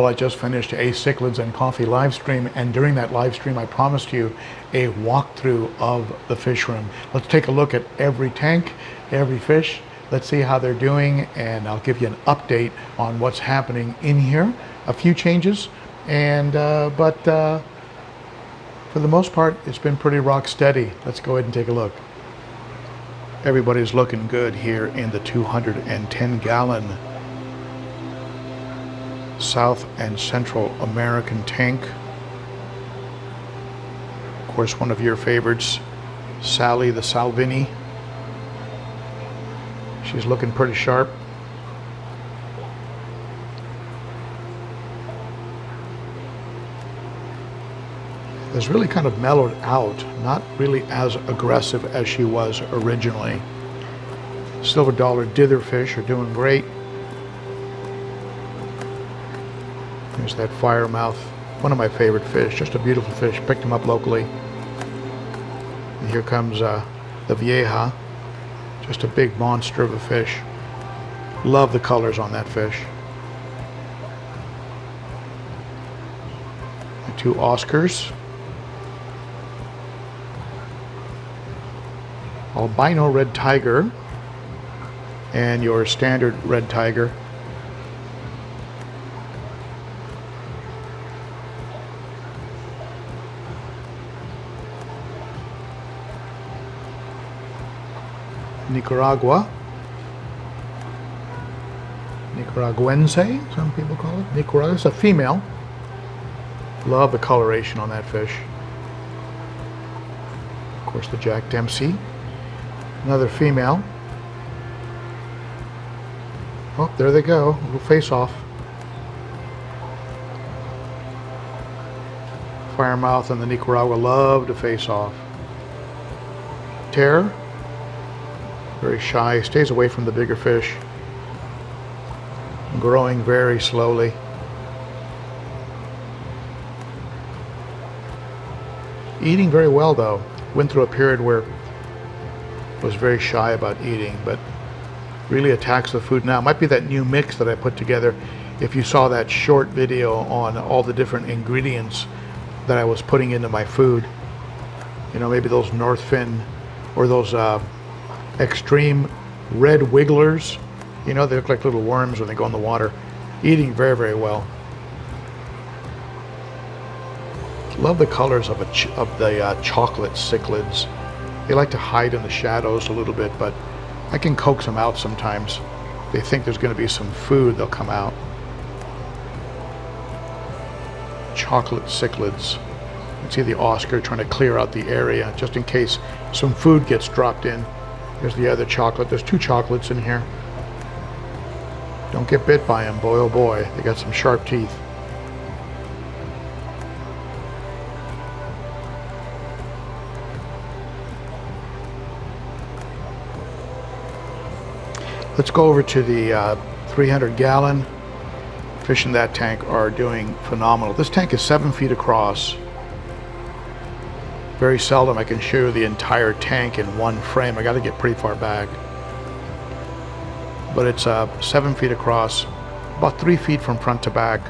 Well, I just finished a Cichlids and Coffee live stream, and during that live stream I promised you a walkthrough of the fish room. Let's take a look at every tank, every fish. Let's see how they're doing, and I'll give you an update on what's happening in here. A few changes, and but for the most part it's been pretty rock steady. Let's go ahead and take a look. Everybody's looking good here in the 210-gallon South and Central American tank. Of course, one of your favorites, Sally the Salvini. She's looking pretty sharp. Has really kind of mellowed out, not really as aggressive as she was originally. Silver dollar ditherfish are doing great. There's that firemouth, one of my favorite fish, just a beautiful fish. Picked him up locally. And here comes the vieja, just a big monster of a fish. Love the colors on that fish. The two Oscars. Albino red tiger and your standard red tiger. Nicaraguense, some people call it. Nicaragua, it's a female. Love the coloration on that fish. Of course, the Jack Dempsey. Another female. Oh, there they go. A little face off. Firemouth and the Nicaragua love to face off. Terror. Very shy, stays away from the bigger fish. Growing very slowly. Eating very well though. Went through a period where was very shy about eating, but really attacks the food now. Might be that new mix that I put together. If you saw that short video on all the different ingredients that I was putting into my food, you know, maybe those North Fin or those extreme red wigglers, you know, they look like little worms when they go in the water. Eating very, very well. Love the colors of the chocolate cichlids. They like to hide in the shadows a little bit, but I can coax them out sometimes. They think there's going to be some food, they'll come out. Chocolate cichlids. You can see the Oscar trying to clear out the area just in case some food gets dropped in. Here's the other chocolate. There's two chocolates in here. Don't get bit by them, boy oh boy. They got some sharp teeth. Let's go over to the 300-gallon. Fish in that tank are doing phenomenal. This tank is 7 feet across. Very seldom I can show you the entire tank in one frame. I got to get pretty far back. But it's 7 feet across, about 3 feet from front to back.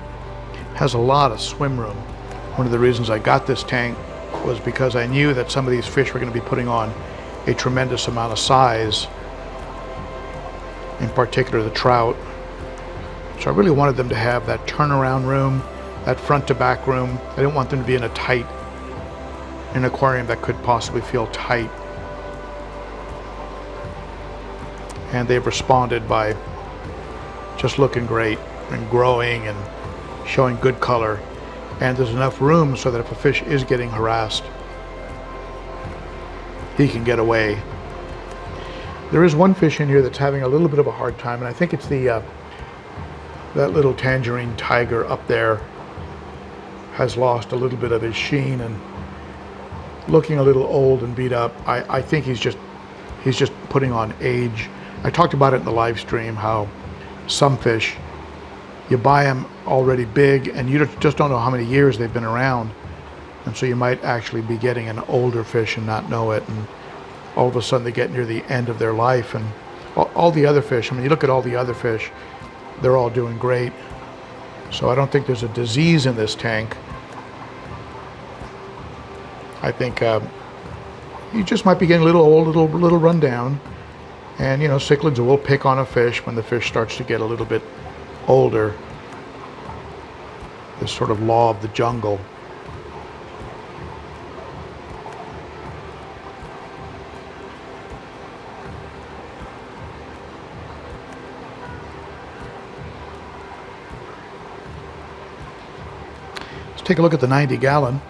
Has a lot of swim room. One of the reasons I got this tank was because I knew that some of these fish were going to be putting on a tremendous amount of size. In particular the trout. So I really wanted them to have that turnaround room, that front to back room. I didn't want them to be in an aquarium that could possibly feel tight. And they've responded by just looking great and growing and showing good color. And there's enough room so that if a fish is getting harassed, he can get away. There is one fish in here that's having a little bit of a hard time, and I think it's the that little tangerine tiger up there has lost a little bit of his sheen and looking a little old and beat up. I think he's just putting on age. I talked about it in the live stream how some fish, you buy them already big and you just don't know how many years they've been around, and so you might actually be getting an older fish and not know it, and all of a sudden they get near the end of their life. And all the other fish, I mean, you look at all the other fish, they're all doing great. So I don't think there's a disease in this tank. I think you just might be getting a little old, little run down. And you know, cichlids will pick on a fish when the fish starts to get a little bit older. This sort of law of the jungle. Let's take a look at the 90-gallon.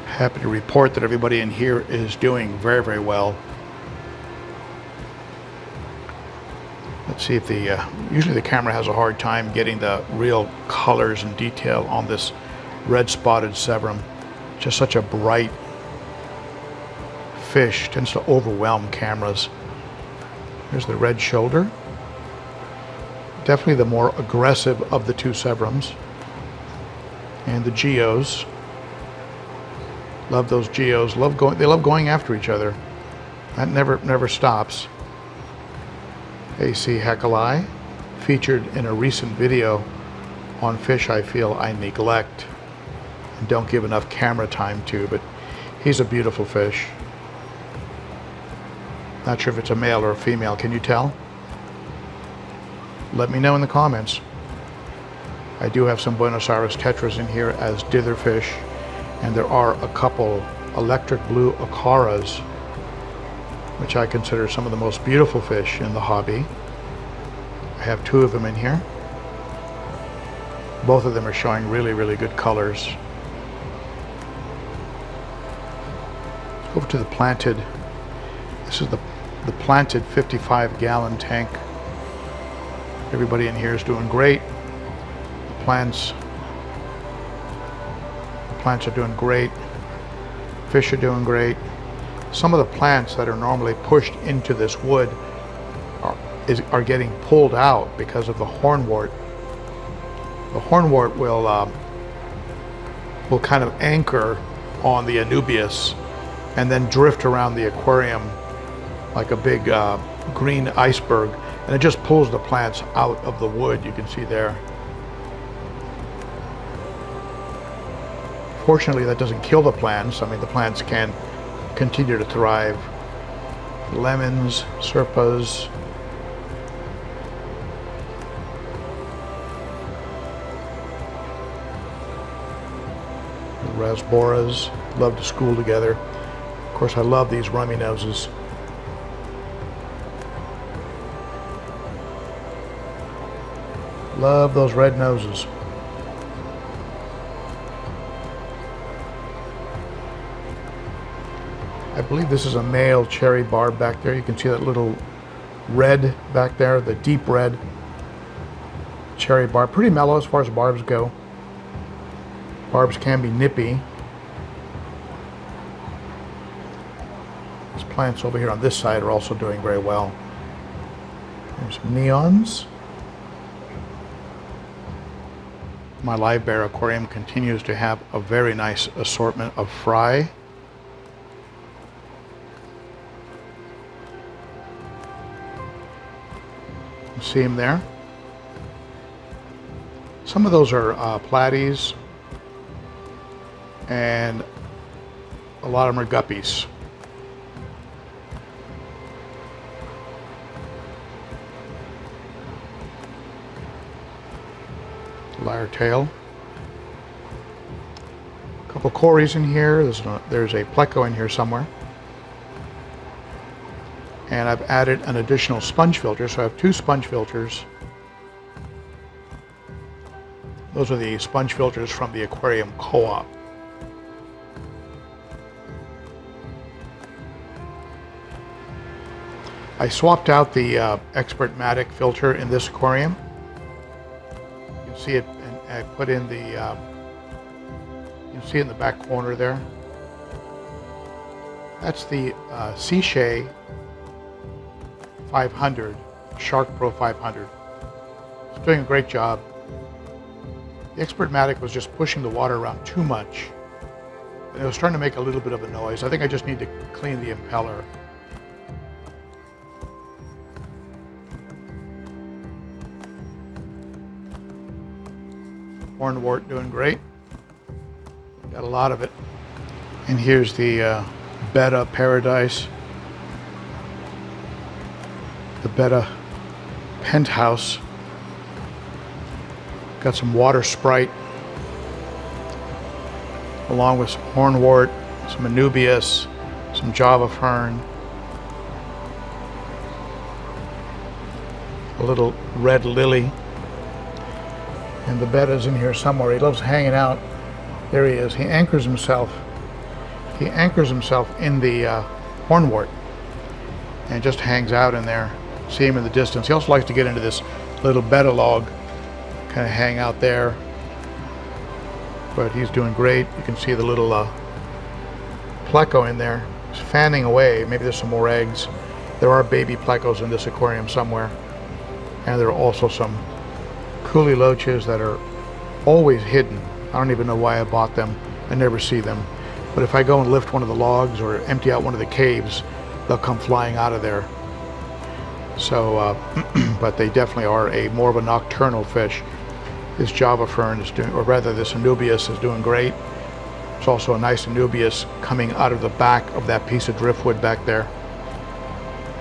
Happy to report that everybody in here is doing very, very well. Let's see if the, usually the camera has a hard time getting the real colors and detail on this red spotted Savuum. Just such a bright fish, tends to overwhelm cameras. Here's the red shoulder. Definitely the more aggressive of the two Savuums. And the geos. Love those geos. They love going after each other. That never stops. AC Heckelei, featured in a recent video on fish I feel I neglect and don't give enough camera time to, but he's a beautiful fish. Not sure if it's a male or a female. Can you tell? Let me know in the comments. I do have some Buenos Aires tetras in here as dither fish. And there are a couple electric blue Ocharas, which I consider some of the most beautiful fish in the hobby. I have two of them in here. Both of them are showing really, really good colors. Let's go over to the planted. This is the planted 55-gallon tank. Everybody in here is doing great. The plants are doing great. Fish are doing great. Some of the plants that are normally pushed into this wood are getting pulled out because of the hornwort. The hornwort will kind of anchor on the anubias and then drift around the aquarium like a big green iceberg, and it just pulls the plants out of the wood. You can see there. Fortunately, that doesn't kill the plants. I mean, the plants can continue to thrive. Lemons, serpas. Rasboras, love to school together. Of course, I love these rummy noses. Love those red noses. I believe this is a male cherry barb back there. You can see that little red back there, the deep red cherry barb. Pretty mellow as far as barbs go. Barbs can be nippy. These plants over here on this side are also doing very well. There's some neons. My live bear aquarium continues to have a very nice assortment of fry. See them there. Some of those are platies, and a lot of them are guppies. Lyre tail. A couple cories in here. There's a pleco in here somewhere. And I've added an additional sponge filter, so I have two sponge filters. Those are the sponge filters from the Aquarium Co-op. I swapped out the Expert-Matic filter in this aquarium. You can see it, and I put in the, you can see it in the back corner there. That's the Cichlids 500, Shark Pro 500. It's doing a great job. The Expert-Matic was just pushing the water around too much, and it was starting to make a little bit of a noise. I think I just need to clean the impeller. Hornwort doing great. Got a lot of it. And here's the Betta Paradise. The Betta Penthouse. Got some water sprite, along with some hornwort, some anubias, some java fern, a little red lily, and the Betta's in here somewhere. He loves hanging out. There he is. He anchors himself. He anchors himself in the hornwort and just hangs out in there. See him in the distance. He also likes to get into this little Betta log, kind of hang out there. But he's doing great. You can see the little pleco in there. He's fanning away. Maybe there's some more eggs. There are baby plecos in this aquarium somewhere. And there are also some coolie loaches that are always hidden. I don't even know why I bought them. I never see them. But if I go and lift one of the logs or empty out one of the caves, they'll come flying out of there. So, but they definitely are more of a nocturnal fish. This java fern is doing, or rather this anubias is doing great. There's also a nice anubias coming out of the back of that piece of driftwood back there.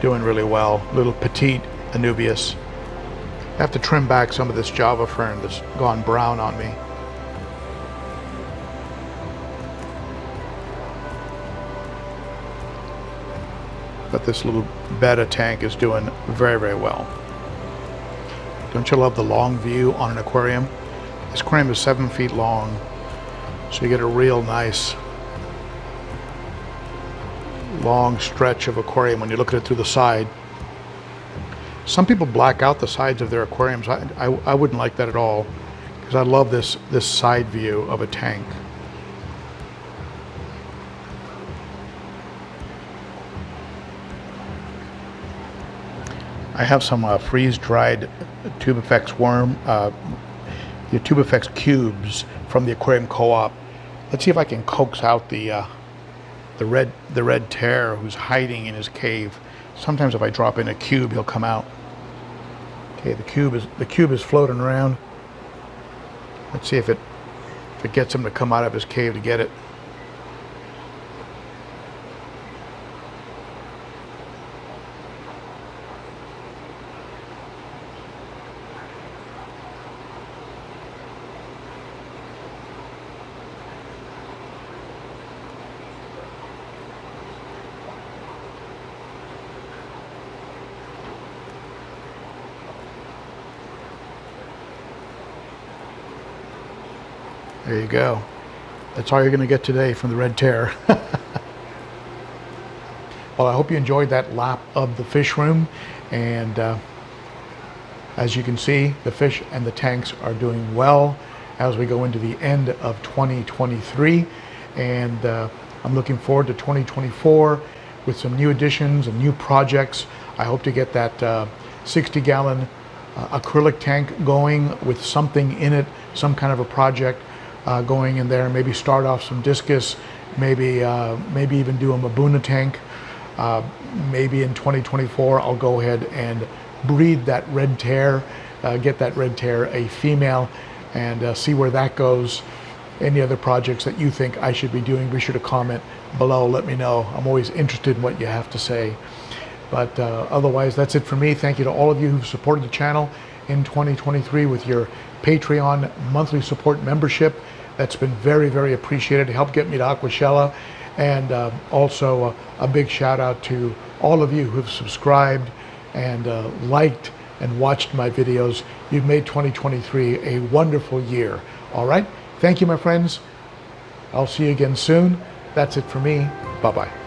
Doing really well. Little petite anubias. I have to trim back some of this java fern that's gone brown on me. But this little Betta tank is doing very, very well. Don't you love the long view on an aquarium? This aquarium is 7 feet long, so you get a real nice long stretch of aquarium when you look at it through the side. Some people black out the sides of their aquariums. I wouldn't like that at all, because I love this side view of a tank. I have some freeze-dried Tubifex worm, the Tubifex cubes from the aquarium co-op. Let's see if I can coax out the red tear who's hiding in his cave. Sometimes if I drop in a cube, he'll come out. Okay, the cube is floating around. Let's see if it gets him to come out of his cave to get it. There you go. That's all you're going to get today from the red tear. Well, I hope you enjoyed that lap of the fish room. And as you can see, the fish and the tanks are doing well as we go into the end of 2023. And I'm looking forward to 2024 with some new additions and new projects. I hope to get that 60-gallon acrylic tank going with something in it, some kind of a project going in there. Maybe start off some discus, maybe even do a Mabuna tank. Maybe in 2024 I'll go ahead and breed that red tear, get that red tear a female, and see where that goes. Any other projects that you think I should be doing, be sure to comment below. Let me know. I'm always interested in what you have to say. But otherwise, that's it for me. Thank you to all of you who've supported the channel in 2023 with your Patreon monthly support membership. That's been very, very appreciated. It helped get me to Aquashella. And also a big shout out to all of you who've subscribed and liked and watched my videos. You've made 2023 a wonderful year. All right. Thank you, my friends. I'll see you again soon. That's it for me. Bye-bye.